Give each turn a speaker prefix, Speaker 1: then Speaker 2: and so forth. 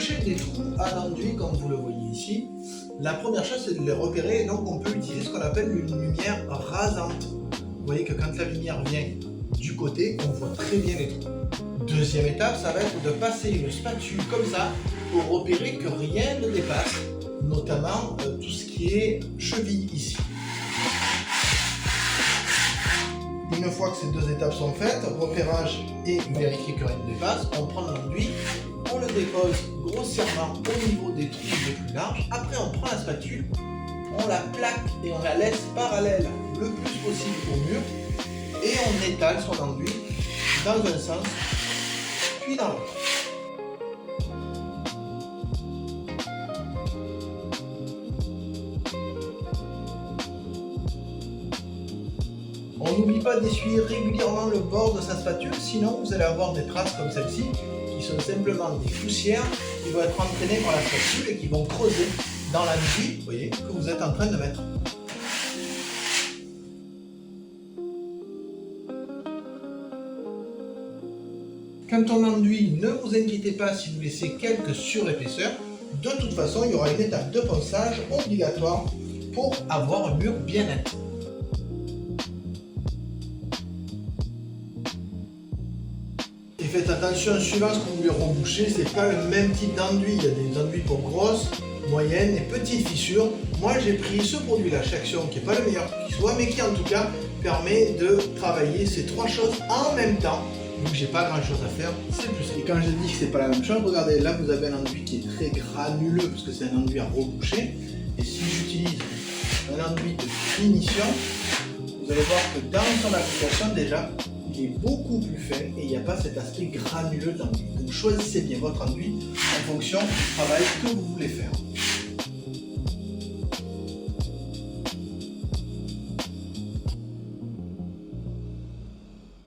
Speaker 1: reboucher des trous à l'enduit comme vous le voyez ici, la première chose c'est de les repérer, donc on peut utiliser ce qu'on appelle une lumière rasante. Vous voyez que quand la lumière vient du côté, on voit très bien les trous. Deuxième étape, ça va être de passer une spatule comme ça pour repérer que rien ne dépasse, notamment tout ce qui est cheville ici. Une fois que ces deux étapes sont faites, repérage et vérifier que rien ne dépasse, on prend l'enduit, on le dépose grossièrement au niveau des trous les plus larges. Après, on prend la spatule, on la plaque et on la laisse parallèle le plus possible au mur et on étale son enduit dans un sens puis dans l'autre. On n'oublie pas d'essuyer régulièrement le bord de sa spatule, sinon vous allez avoir des traces comme celle-ci, qui sont simplement des poussières qui vont être entraînées par la spatule et qui vont creuser dans l'enduit, vous voyez, que vous êtes en train de mettre. Quand on enduit, ne vous inquiétez pas si vous laissez quelques surépaisseurs. De toute façon, il y aura une étape de ponçage obligatoire pour avoir un mur bien net. Et faites attention, suivant ce que vous voulez reboucher, c'est pas le même type d'enduit. Il y a des enduits pour grosses, moyennes et petites fissures. Moi j'ai pris ce produit-là chez Action, qui n'est pas le meilleur qui soit, mais qui en tout cas permet de travailler ces trois choses en même temps. Donc j'ai pas grand chose à faire, c'est plus simple. Et quand je dis que c'est pas la même chose, regardez, là vous avez un enduit qui est très granuleux, parce que c'est un enduit à reboucher. Et si j'utilise un enduit de finition, vous allez voir que dans son application déjà, il est beaucoup plus fin et il n'y a pas cet aspect granuleux de l'enduit. Donc choisissez bien votre enduit en fonction du travail que vous voulez faire.